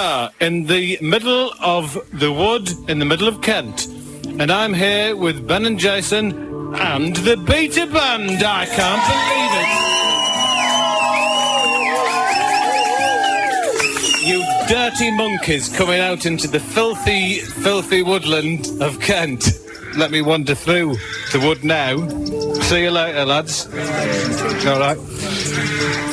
are in the middle of the wood, in the middle of Kent, and I'm here with Ben and Jason and the Beta Band. I can't believe it. You dirty monkeys coming out into the filthy, filthy woodland of Kent. Let me wander through the wood now. See you later, lads. All right.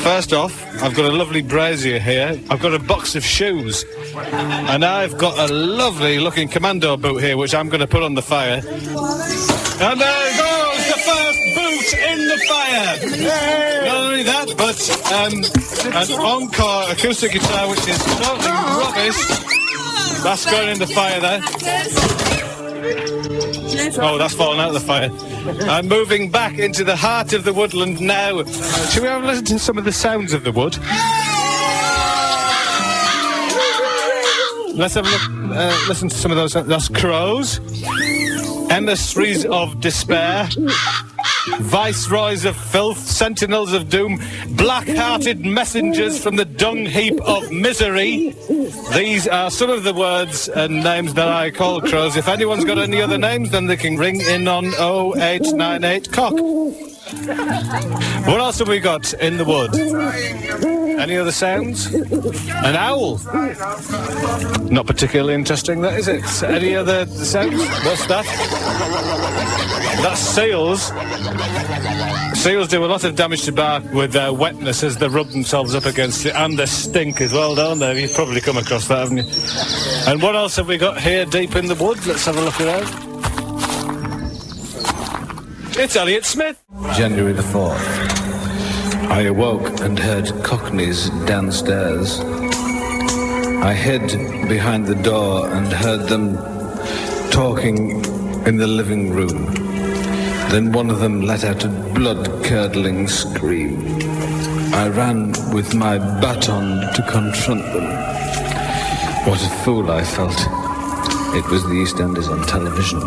First off, I've got a lovely brazier here. I've got a box of shoes. And I've got a lovely looking commando boot here, which I'm going to put on the fire. And there goes the first boot in the fire. Yay! Not only that, but an encore acoustic guitar, which is totally rubbish. That's going in the fire there. Oh, that's fallen out of the fire. I'm moving back into the heart of the woodland now. Shall we have a listen to some of the sounds of the wood? Let's have a look, listen to some of those. That's crows, emissaries of despair, viceroys of filth, sentinels of doom, black-hearted messengers from the dung heap of misery. These are some of the words and names that I call crows. If anyone's got any other names, then they can ring in on 0898-COCK. What else have we got in the wood? Any other sounds? An owl. Not particularly interesting, that, is it? Any other sounds? What's that? That's seals. Seals do a lot of damage to bark with their wetness as they rub themselves up against it, and they stink as well, don't they? You've probably come across that, haven't you? And what else have we got here deep in the wood? Let's have a look around. It's Elliot Smith. January the 4th. I awoke and heard cockneys downstairs. I hid behind the door and heard them talking in the living room. Then one of them let out a blood-curdling scream. I ran with my baton to confront them. What a fool I felt. It was the EastEnders on television.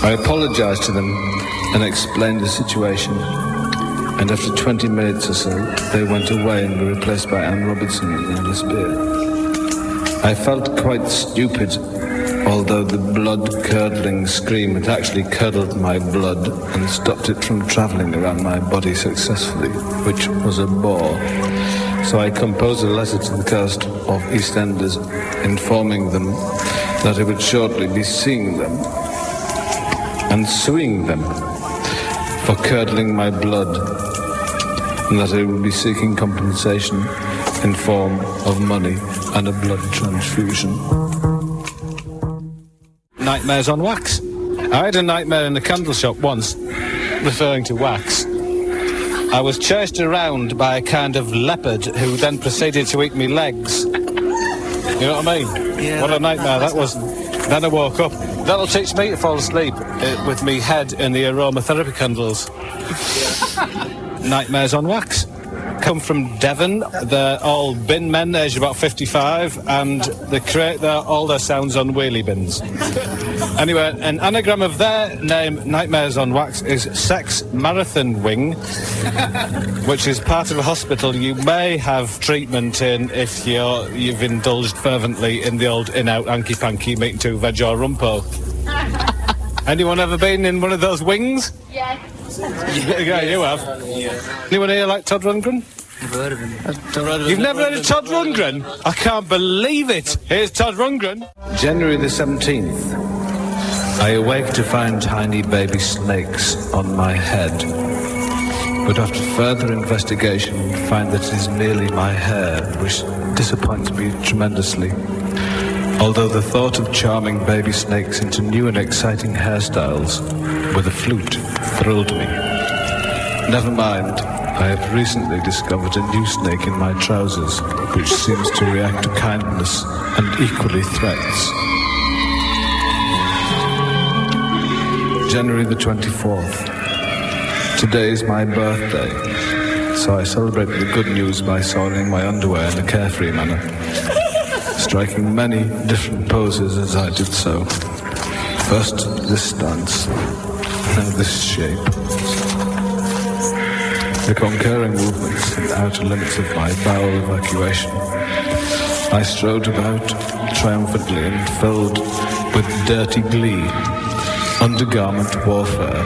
I apologised to them and explained the situation, and after 20 minutes or so, they went away and were replaced by Anne Robertson and Alice Beer. I felt quite stupid, although the blood-curdling scream had actually curdled my blood and stopped it from travelling around my body successfully, which was a bore. So I composed a letter to the cast of EastEnders informing them that I would shortly be seeing them and suing them for curdling my blood, and that I would be seeking compensation in form of money and a blood transfusion. Nightmares on wax. I had a nightmare in a candle shop once, referring to wax. I was chased around by a kind of leopard who then proceeded to eat me legs. You know what I mean? Yeah, what a nightmare that was. Then I woke up. That'll teach me to fall asleep with me head in the aromatherapy candles. Nightmares on wax. Come from Devon. They're all bin men, aged about 55, and they create all their sounds on wheelie bins. Anyway, an anagram of their name, Nightmares on Wax, is Sex Marathon Wing, which is part of a hospital you may have treatment in if you've indulged fervently in the old in-out hanky-panky meat and two veg or rumpo. Anyone ever been in one of those wings? Yeah. Yeah, you have. Yeah. Anyone here like Todd Rundgren? Never heard of him. You've never heard of Todd Rundgren? I can't believe it. Here's Todd Rundgren. January the 17th. I awake to find tiny baby snakes on my head. But after further investigation, find that it is merely my hair, which disappoints me tremendously. Although the thought of charming baby snakes into new and exciting hairstyles with a flute thrilled me. Never mind, I have recently discovered a new snake in my trousers, which seems to react to kindness and equally threats. January the 24th. Today is my birthday, so I celebrate the good news by soiling my underwear in a carefree manner, striking many different poses as I did so. First this stance, now this shape. The concurring movements and outer limits of my bowel evacuation I strode about triumphantly and filled with dirty glee, undergarment warfare,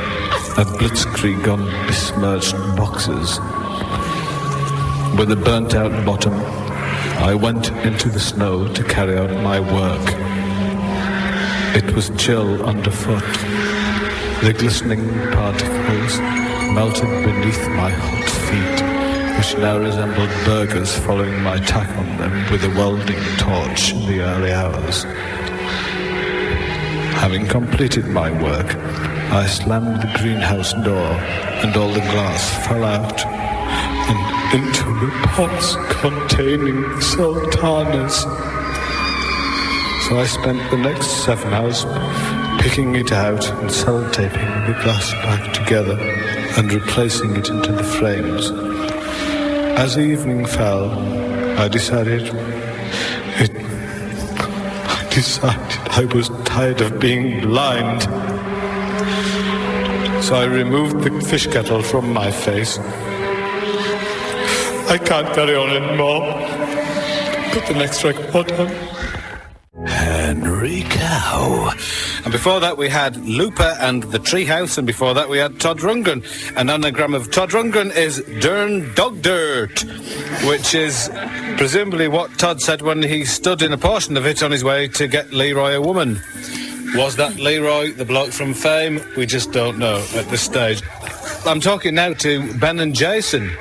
a blitzkrieg on besmirched boxes. With a burnt-out bottom, I went into the snow to carry out my work. It was chill underfoot. The glistening particles melted beneath my hot feet, which now resembled burgers following my tack on them with a welding torch in the early hours. Having completed my work, I slammed the greenhouse door and all the glass fell out and into the pots containing sultanas. So I spent the next 7 hours picking it out and sellotaping the glass back together and replacing it into the frames. As the evening fell, I decided I was tired of being blind. So I removed the fish kettle from my face. I can't carry on anymore. Put the next record on. Henry Cow. And before that we had Looper and the Treehouse, and before that we had Todd Rundgren. An anagram of Todd Rundgren is Dern Dog Dirt, which is presumably what Todd said when he stood in a portion of it on his way to get Leroy a woman. Was that Leroy, the bloke from Fame? We just don't know at this stage. I'm talking now to Ben and Jason.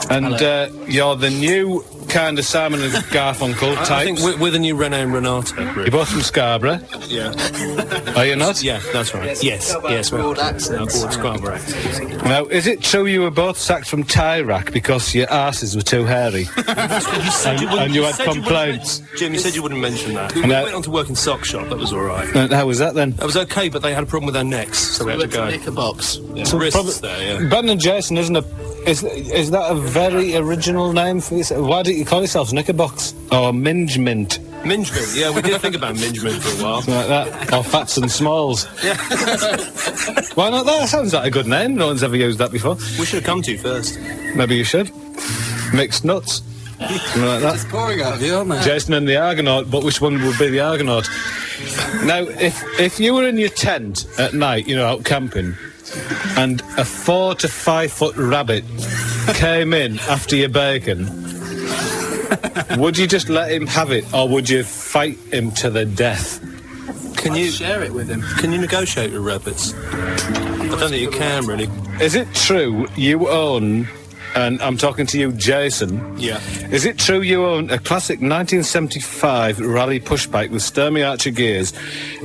And you're the new kind of Simon and Garfunkel types. I think we're the new René and Renata. You're both from Scarborough? Yeah. Are you not? Yeah, that's right. Yes. Broad accents. Broad Scarborough accents. Now, is it true you were both sacked from Tyrac because your arses were too hairy? and you had complaints? Jim, you said you wouldn't mention that. We went on to work in sock shop, that was all right. How was that then? That was okay, but they had a problem with their necks, so we had to go. Nick a box. Yeah. So Wrists there, yeah. Ben and Jason is that a very original name for yourself? Why don't you call yourselves Knickerbox or Minge Mint? Minge Mint, yeah, we did think about Minge Mint for a while. Like that. Or Fats and Smalls. Yeah. Why not that? Sounds like a good name. No one's ever used that before. We should have come to you first. Maybe you should. Mixed nuts. Something like that. It's pouring out of you, aren't they? Jason and the Argonaut, but which one would be the Argonaut? Now, if you were in your tent at night, out camping, and a 4 to 5 foot rabbit came in after your bacon, would you just let him have it, or would you fight him to the death? Can you share it with him? Can you negotiate with rabbits? I don't think you can, really. Is it true you own, and I'm talking to you, Jason. Yeah. Is it true you own a classic 1975 rally pushbike with Sturmey Archer gears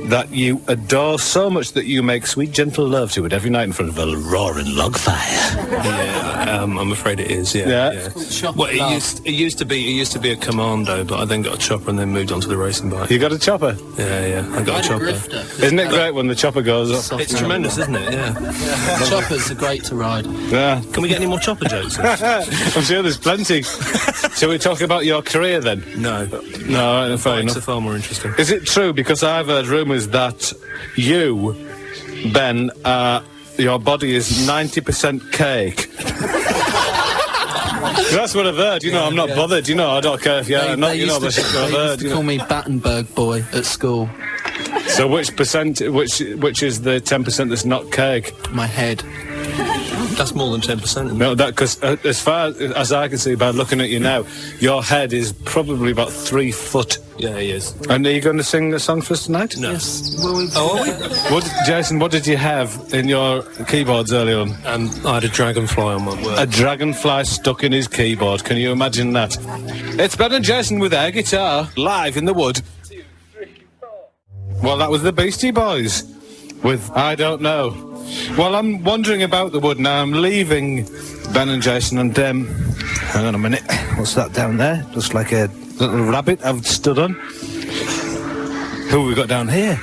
that you adore so much that you make sweet, gentle love to it every night in front of a roaring log fire? Yeah, I'm afraid it is. Yeah. Well, it used to be a Commando, but I then got a chopper and then moved on to the racing bike. You got a chopper? Yeah. I got a chopper. Isn't it great when the chopper goes up? It's tremendous, isn't it? Yeah. Choppers are great to ride. Yeah. Can we get any more chopper jokes? I'm sure there's plenty. Shall we talk about your career then? No, fair enough. Bikes are far more interesting. Is it true, because I've heard rumours that you, Ben, your body is 90% cake? That's what I've heard. I'm not bothered. I don't care if you're not. That's what I've heard. They call me Battenberg boy at school. So which is the 10% that's not cake? My head. That's more than 10%. No, because as far as I can see by looking at you now, your head is probably about 3 foot. Yeah, he is. And are you going to sing a song for us tonight? No. Yes. Oh, are we? Jason, what did you have in your keyboards earlier on? I had a dragonfly on my work. A dragonfly stuck in his keyboard. Can you imagine that? It's Ben and Jason with their guitar, live in the wood. 2, 3, 4. Well, that was the Beastie Boys with I Don't Know. Well, I'm wandering about the wood now. I'm leaving Ben and Jason, and hang on a minute. What's that down there? Looks like a little rabbit I've stood on. Who have we got down here?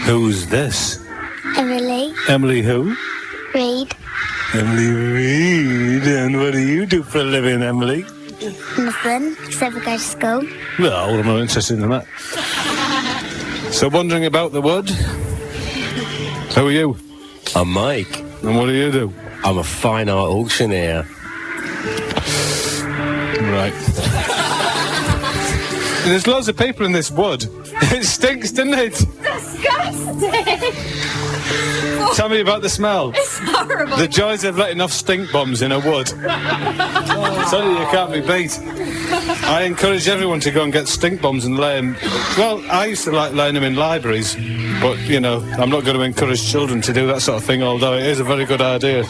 Who's this? Emily. Emily who? Reed. Emily Reed. And what do you do for a living, Emily? Nothing, except for go to school. Well, I'm not interested in that. So, wandering about the wood. Who are you? I'm Mike. And what do you do? I'm a fine art auctioneer. Right. There's loads of people in this wood. It stinks, doesn't it? Disgusting! Tell me about the smell. It's horrible. The joys of letting off stink bombs in a wood. Something you can't be beat. I encourage everyone to go and get stink bombs and lay them. Well, I used to like laying them in libraries, but, you know, I'm not going to encourage children to do that sort of thing, although it is a very good idea.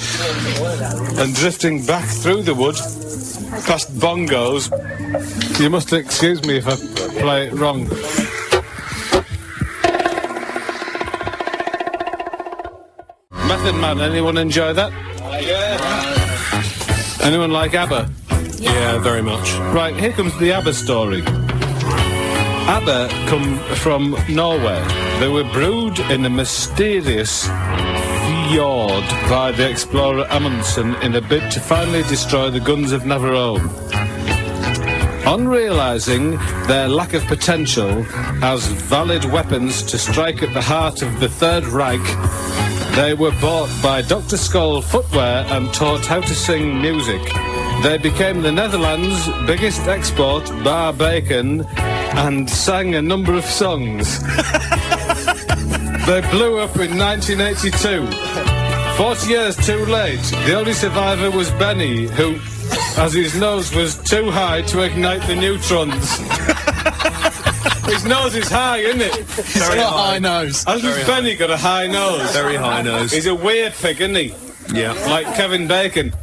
And drifting back through the wood, past bongos, you must excuse me if I play it wrong. Method Man, anyone enjoy that? Yeah. Anyone like ABBA? Yeah, very much. Right, here comes the ABBA story. ABBA come from Norway. They were brewed in a mysterious fjord by the explorer Amundsen in a bid to finally destroy the guns of Navarone. On realising their lack of potential as valid weapons to strike at the heart of the Third Reich, they were bought by Dr. Skoll Footwear and taught how to sing music. They became the Netherlands' biggest export, bar bacon, and sang a number of songs. They blew up in 1982. 40 years too late, the only survivor was Benny, who, as his nose was too high to ignite the neutrons. His nose is high, isn't it? He's got a high nose. Hasn't Benny got a high nose? Very high nose. He's a weird pig, isn't he? Yeah. Like Kevin Bacon.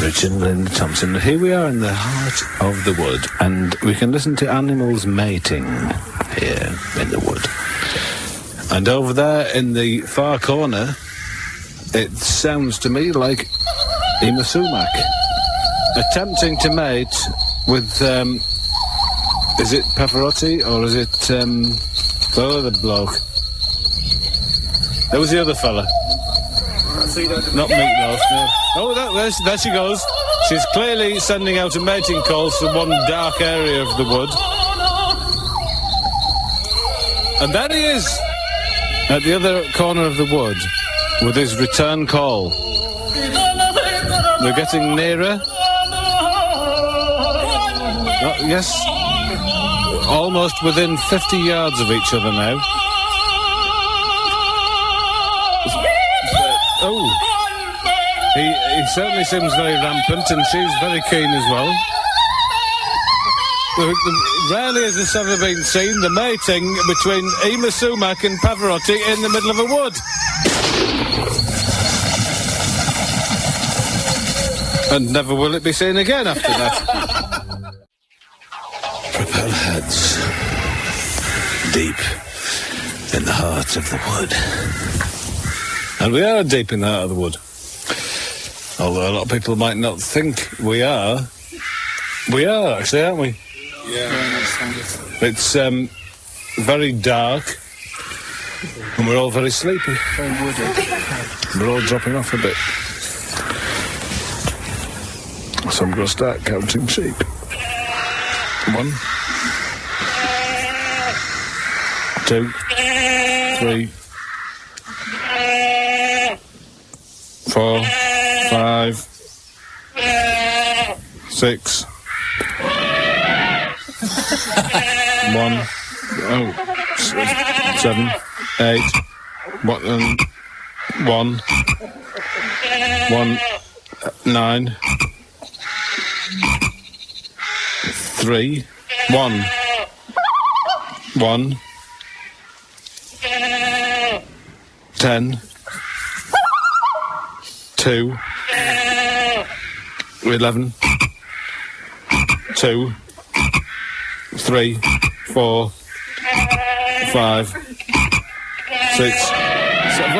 Richard and Linda Thompson. Here we are in the heart of the wood, and we can listen to animals mating here in the wood. And over there in the far corner, it sounds to me like Ima Sumac attempting to mate with, is it Pavarotti or is it, the other bloke? There was the other fella. Not Meatloaf, no. Oh, there she goes. She's clearly sending out a mating call to one dark area of the wood. And there he is, at the other corner of the wood, with his return call. They're getting nearer. Oh, yes, almost within 50 yards of each other now. Oh, he certainly seems very rampant, and she's very keen as well. Rarely has this ever been seen, the mating between Ima Sumac and Pavarotti in the middle of a wood. And never will it be seen again after that. Propel heads deep in the heart of the wood. And we are deep in the heart of the wood. Although a lot of people might not think we are. We are, actually, aren't we? Yeah. It's very dark, and we're all very sleepy. Very woody. We're all dropping off a bit. So I'm going to start counting sheep. 1, 2, 3, 4, 5, 6. 1, 7, 8. 1, 9. 3, 1, 10, 2, 11, 2, 3, 4, 5, 6, 7,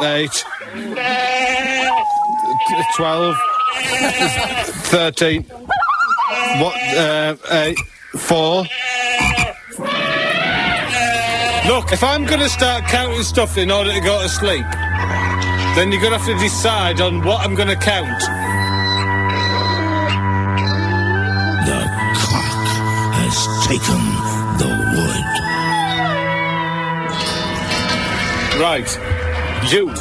8, 12, 13, 8, 4. Look, if I'm going to start counting stuff in order to go to sleep, then you're going to have to decide on what I'm going to count. The clock has taken the wood. Right. You.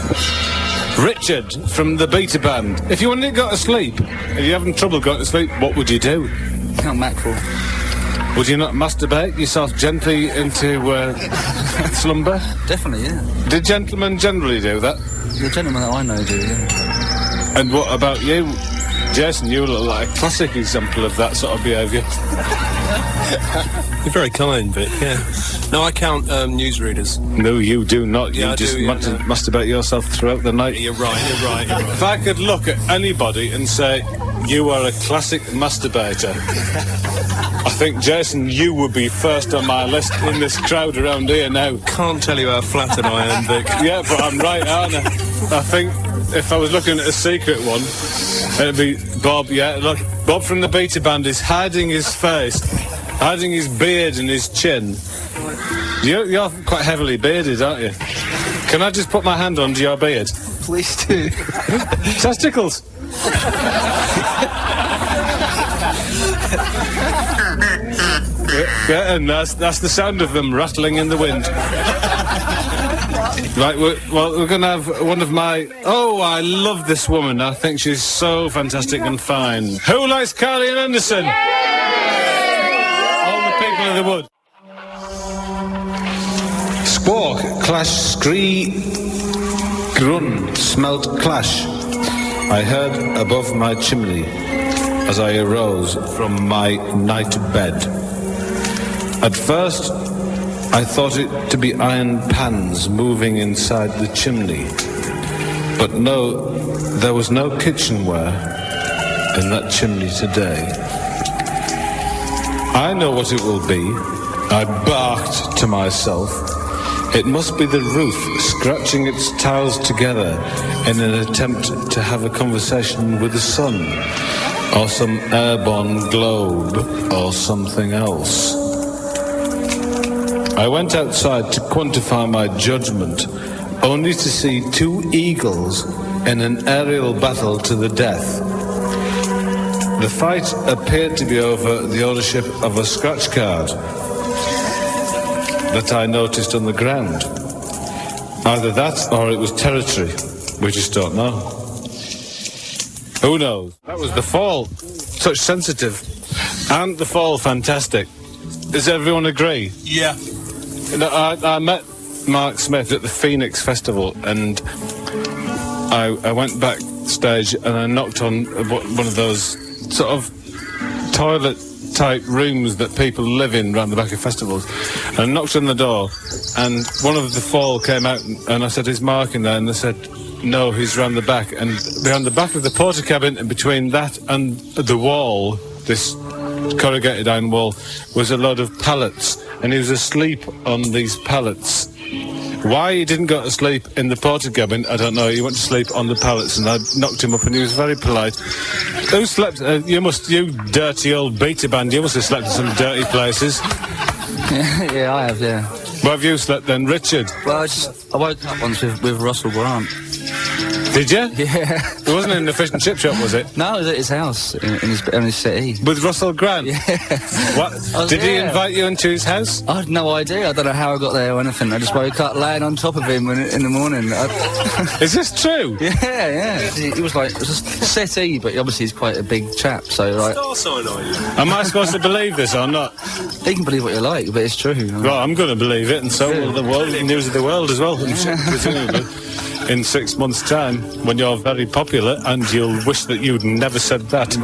Richard from the Beta Band. If you wanted to go to sleep, if you're having trouble going to sleep, what would you do? Count mackerel. Would you not masturbate yourself gently into slumber? Definitely, yeah. Did gentlemen generally do that? The gentlemen that I know do, yeah. And what about you, Jason? You look like a classic example of that sort of behaviour. You're very kind, Vic, yeah. No, I count newsreaders. No, you do not. Yeah, You I just do, yeah, masturbate yourself throughout the night. You're right. If I could look at anybody and say, you are a classic masturbator, I think, Jason, you would be first on my list in this crowd around here now. Can't tell you how flattered I am, Vic. Yeah, but I'm right, aren't I? I think if I was looking at a secret one, it'd be Bob. Yeah, look, Bob from the Beta Band is hiding his face, hiding his beard and his chin. You're quite heavily bearded, aren't you? Can I just put my hand under your beard? Please do. Testicles. Yeah, and that's the sound of them rattling in the wind. Right, we're going to have one of my... Oh, I love this woman. I think she's so fantastic and fine. Who likes Carly and Anderson? All the people in the wood. Squawk, clash, scree, grun, smelt, clash. I heard above my chimney as I arose from my night bed. At first, I thought it to be iron pans moving inside the chimney. But no, there was no kitchenware in that chimney today. I know what it will be, I barked to myself. It must be the roof scratching its tiles together in an attempt to have a conversation with the sun, or some airborne globe, or something else. I went outside to quantify my judgment, only to see two eagles in an aerial battle to the death. The fight appeared to be over the ownership of a scratch card that I noticed on the ground. Either that or it was territory. We just don't know. Who knows? That was The Fall. Such sensitive. And The Fall fantastic. Does everyone agree? Yeah. I met Mark Smith at the Phoenix Festival, and I went backstage and I knocked on one of those sort of toilet type rooms that people live in around the back of festivals, and I knocked on the door, and one of The Fall came out, and I said, "Is Mark in there?" And they said, "No, he's round the back." And behind the back of the porter cabin, and between that and the wall, this corrugated iron wall, was a load of pallets, and he was asleep on these pallets. Why he didn't go to sleep in the porter cabin, I don't know. He went to sleep on the pallets, and I knocked him up, and he was very polite. Who slept? You dirty old Beta Band, you must have slept in some dirty places. Yeah, I have, yeah. Where have you slept then, Richard? Well, I woke up once with Russell Grant. Did you? Yeah. It wasn't in the fish and chip shop, was it? No, it was at his house, in his city. With Russell Grant? Yeah. What? Did he invite you into his house? I had no idea. I don't know how I got there or anything. I just woke up laying on top of him in the morning. Is this true? Yeah. He was like, it was a settee, but obviously he's quite a big chap, so like... Am I supposed to believe this or not? You can believe what you like, but it's true. Well, I'm going to believe it, and so will the world, news of the world as well, presumably. In 6 months' time, when you're very popular, and you'll wish that you'd never said that.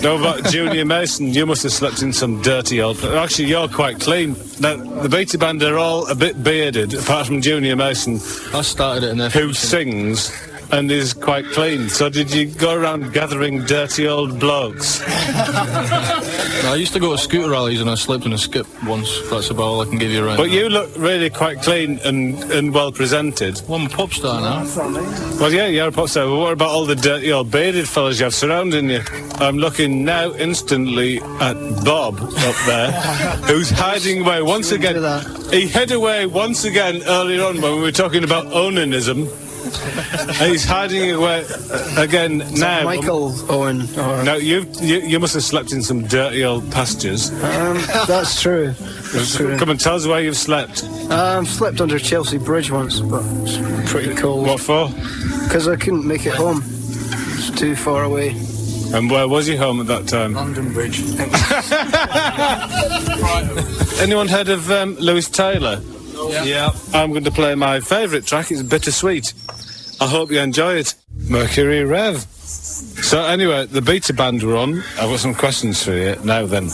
No, about Junior Mason, you must have slept in some dirty old... Actually, you're quite clean. Now, the Beta Band are all a bit bearded, apart from Junior Mason. I started it in there. Who sings and is quite clean. So did you go around gathering dirty old blokes? No, I used to go to scooter rallies and I slept in a skip once. That's about all I can give you right now. But you look really quite clean and well presented. Well, I'm a pop star now. Well, yeah, you're a pop star. But what about all the dirty old bearded fellas you have surrounding you? I'm looking now instantly at Bob up there, who's hiding away once again. He hid away once again earlier on when we were talking about onanism. He's hiding away again now. Michael Owen. No, you must have slept in some dirty old pastures. That's true. Come and tell us where you've slept. Slept under Chelsea Bridge once, but it's pretty cold. What for? Because I couldn't make it home. It's too far away. And where was your home at that time? London Bridge. Anyone heard of Lewis Taylor? Yeah. I'm going to play my favourite track. It's Bittersweet. I hope you enjoy it. Mercury Rev. So anyway, the beta band were on. I've got some questions for you now then.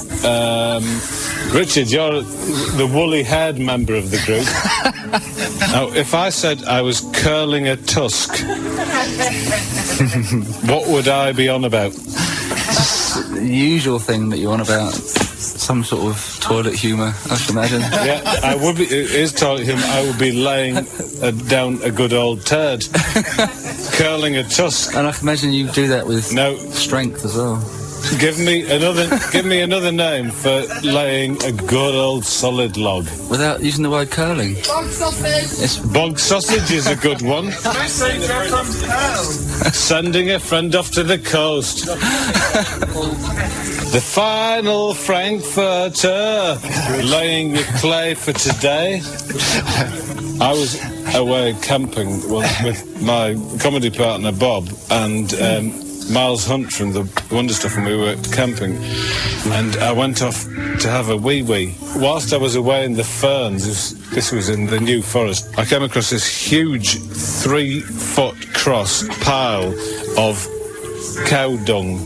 Richard, you're the woolly-haired member of the group. Now, if I said I was curling a tusk, what would I be on about? The usual thing that you're on about. Some sort of toilet humour, I should imagine. Yeah, I would be. It is toilet humour. I would be laying down a good old turd, curling a tusk. And I can imagine you do that with strength as well. Give me another name for laying a good old solid log. Without using the word curling. Bog sausage. Bog sausage is a good one. Sending a friend off to the coast. The final Frankfurter, laying the clay for today. I was away camping with my comedy partner Bob and Miles Hunt from the Wonder Stuff, and we were camping, and I went off to have a wee-wee. Whilst I was away in the ferns, this was in the New Forest, I came across this huge 3-foot cross pile of cow dung,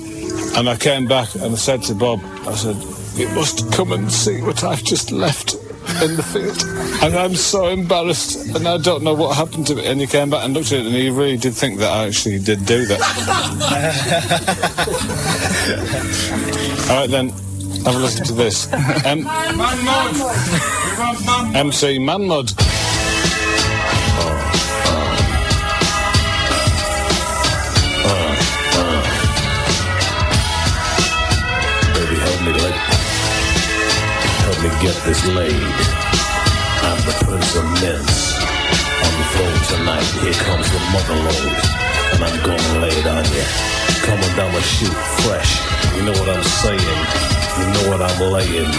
and I came back and I said to Bob, I said, "You must come and see what I've just left in the field." And I'm so embarrassed, and I don't know what happened to it. And he came back and looked at it, and he really did think that I actually did do that. All right, then, have a listen to this. MC Manmud. Baby, help me get this laid. I'm the Prince of Mints. On the throne tonight, here comes the mother load. And I'm gonna lay it on you. Coming down the chute fresh. You know what I'm saying. You know what I'm laying.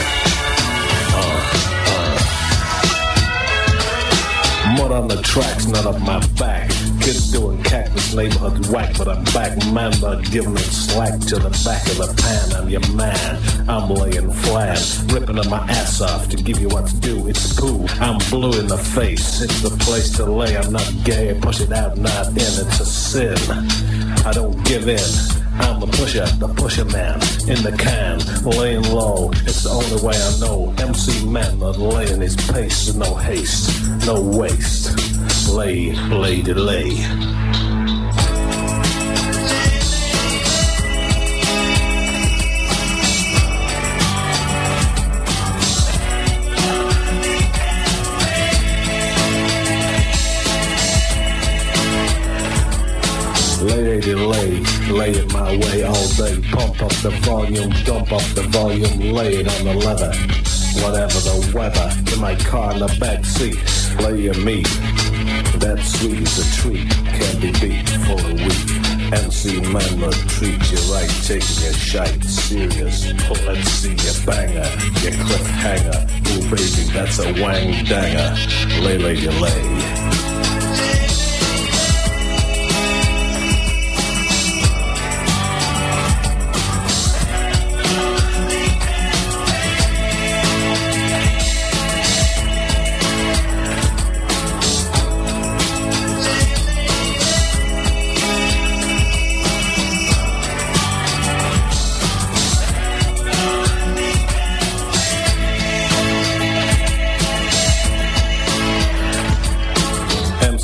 Mud on the tracks, not up my back. Kids doing cactus, neighborhood whack, but I'm back. Man, not giving it slack to the back of the pan. I'm your man. I'm laying flat, ripping up my ass off to give you what's due. It's cool. I'm blue in the face. It's the place to lay. I'm not gay. Push it out, not in. It's a sin. I don't give in. I'm the pusher man, in the can, laying low. It's the only way I know. MC Manmud laying his pace, no haste, no waste. Lay. Lay it my way all day. Pump up the volume, dump up the volume, lay it on the leather. Whatever the weather, in my car in the back seat, lay your meat. That sweet is a treat, can't be beat, full of wheat. MC Manmud treat you right, taking your shite serious. But let's see your banger, your cliffhanger. Ooh baby, that's a wang danger. Lay.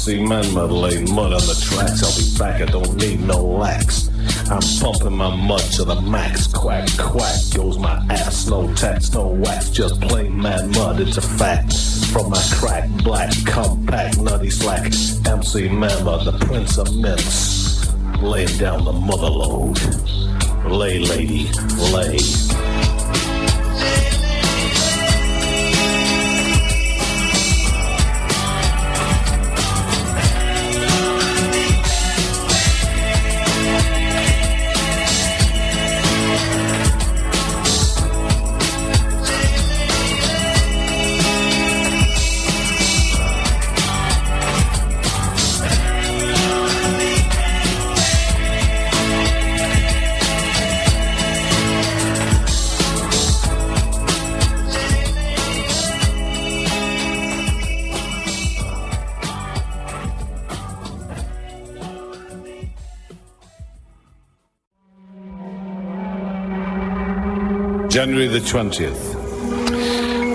Manmud lay mud on the tracks. I'll be back, I don't need no lax. I'm pumping my mud to the max. Quack, quack, goes my ass. No tax, no wax, just plain Manmud, it's a fact. From my crack, black, compact, nutty slack. MC Manmud, the Prince of Mints. Laying down the mother load. Lay, lady, lay. January the 20th.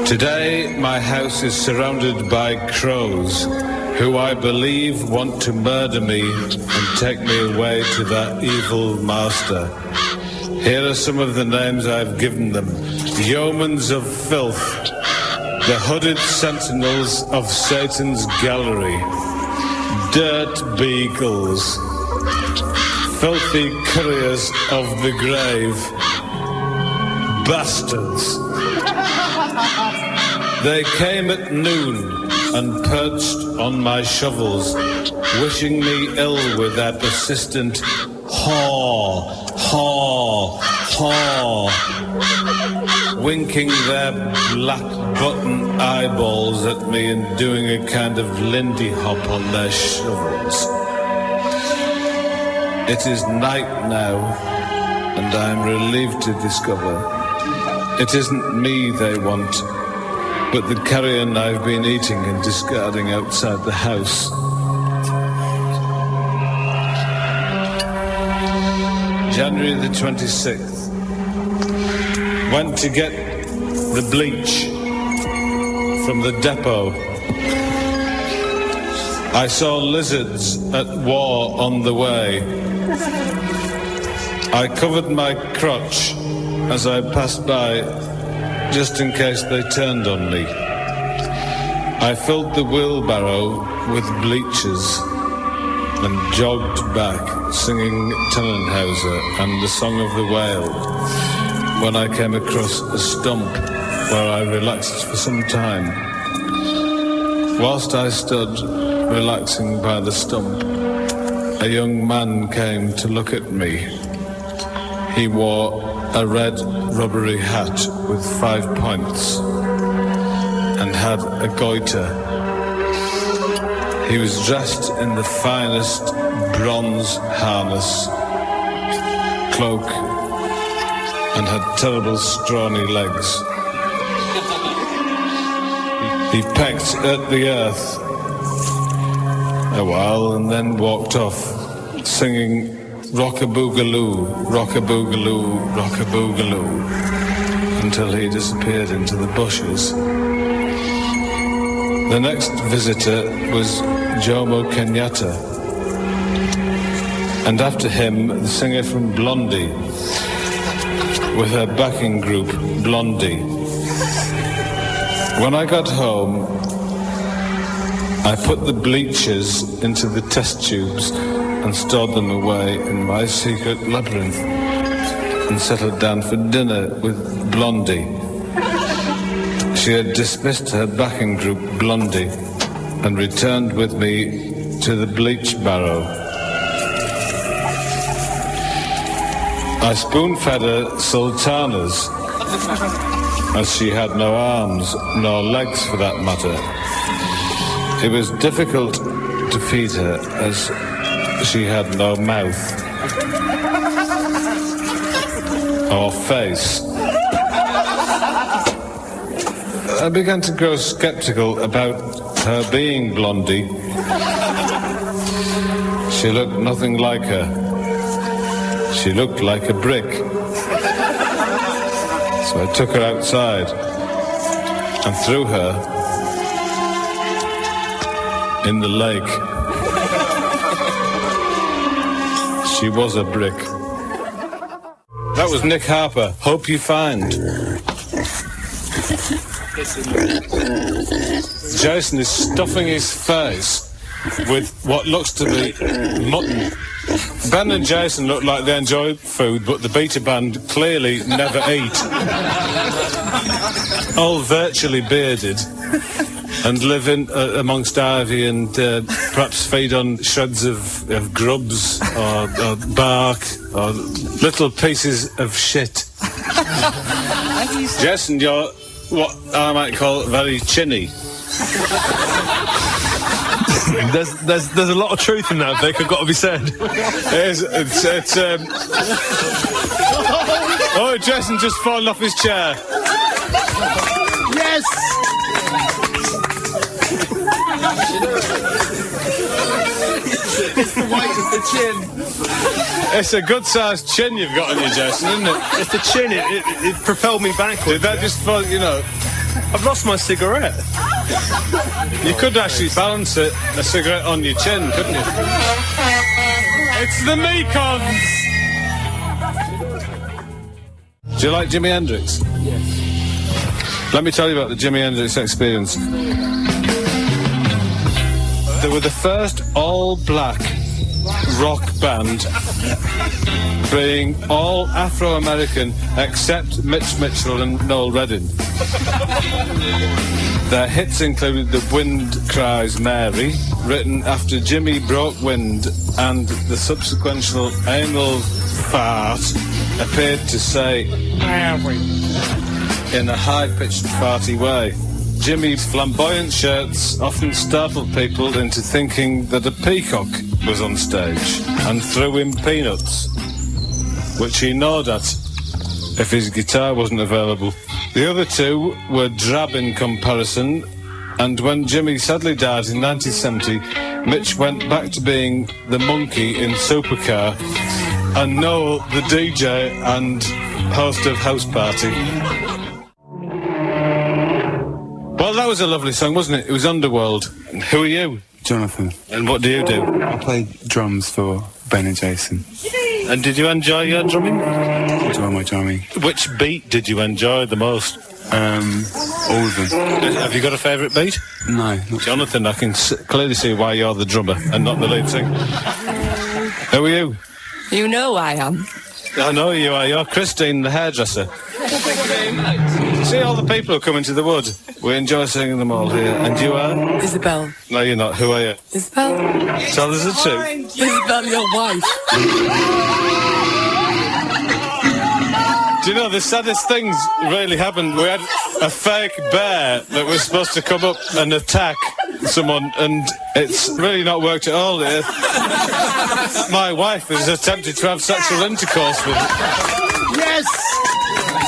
Today, my house is surrounded by crows, who I believe want to murder me and take me away to that evil master. Here are some of the names I've given them. Yeomans of filth, the hooded sentinels of Satan's gallery, dirt beagles, filthy couriers of the grave, bastards. They came at noon and perched on my shovels, wishing me ill with their persistent haw, haw, haw, winking their black button eyeballs at me and doing a kind of Lindy hop on their shovels. It is night now, and I am relieved to discover it isn't me they want, but the carrion I've been eating and discarding outside the house. January the 26th. Went to get the bleach from the depot. I saw lizards at war on the way. I covered my crotch as I passed by, just in case they turned on me. I filled the wheelbarrow with bleachers and jogged back, singing Tannenhauser and the Song of the Whale, when I came across a stump where I relaxed for some time. Whilst I stood relaxing by the stump, a young man came to look at me. He wore a red rubbery hat with 5 points and had a goiter. He was dressed in the finest bronze harness, cloak, and had terrible scrawny legs. He pecked at the earth a while and then walked off, singing rock-a-boogaloo, rock-a-boogaloo, rock-a-boogaloo, until he disappeared into the bushes. The next visitor was Jomo Kenyatta, and after him the singer from Blondie, with her backing group Blondie. When I got home, I put the bleachers into the test tubes and stored them away in my secret labyrinth and settled down for dinner with Blondie. She had dismissed her backing group Blondie and returned with me to the bleach barrow. I spoon-fed her sultanas, as she had no arms nor legs for that matter. It was difficult to feed her as she had no mouth or face. I began to grow sceptical about her being Blondie. She looked nothing like her. She looked like a brick. So I took her outside and threw her in the lake. She was a brick. That was Nick Harper. Hope you find. Jason is stuffing his face with what looks to be mutton. Ben and Jason look like they enjoy food, but the beta band clearly never eat. All virtually bearded and live in amongst ivy and perhaps feed on shreds of grubs or bark or little pieces of shit. Jason, you're what I might call very chinny. There's a lot of truth in that, Vic, I've got to be said. Oh, Jason just fallen off his chair. Yes! It's the weight of the chin. It's a good-sized chin you've got on you, Jason, isn't it? It's the chin. It propelled me backwards. Did that just fall, you know... I've lost my cigarette. You could actually balance a cigarette on your chin, couldn't you? It's the Mekons! Do you like Jimi Hendrix? Yes. Let me tell you about the Jimi Hendrix experience. They were the first all-black rock band being all Afro-American except Mitch Mitchell and Noel Redding. Their hits included The Wind Cries Mary, written after Jimmy broke wind, and the subsequent anal fart appeared to say Mary in a high-pitched farty way. Jimmy's flamboyant shirts often startled people into thinking that a peacock was on stage and threw him peanuts, which he gnawed at if his guitar wasn't available. The other two were drab in comparison, and when Jimmy sadly died in 1970, Mitch went back to being the monkey in Supercar and Noel the DJ and host of House Party. Well, that was a lovely song, wasn't it? It was Underworld. Who are you? Jonathan. And what do you do? I play drums for Ben and Jason. And did you enjoy your drumming? Enjoy my drumming. Which beat did you enjoy the most? All of them. Have you got a favourite beat? No. Jonathan, I can clearly see why you're the drummer and not the lead singer. Who are you? You know I am. I know you are. You're Christine, the hairdresser. See all the people who come into the wood? We enjoy singing them all here. And you are? Isabel. No, you're not. Who are you? Isabel. Tell us the truth. Isabel, your wife. Do you know, the saddest things really happened. We had a fake bear that was supposed to come up and attack someone, and it's really not worked at all. My wife has attempted to have sexual intercourse with it. Yes!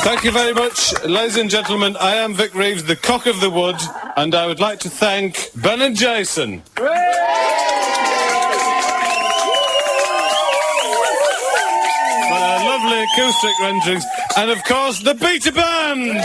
Thank you very much, ladies and gentlemen. I am Vic Reeves, the cock of the wood, and I would like to thank Ben and Jason. For their lovely acoustic renderings, and of course the Beta Band!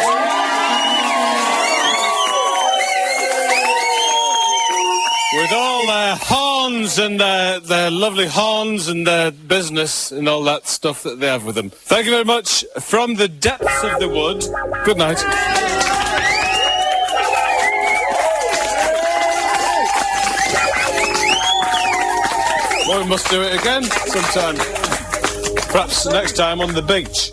With all their horns and their lovely horns and their business and all that stuff that they have with them. Thank you very much from the depths of the wood. Good night. Well, we must do it again sometime. Perhaps next time on the beach.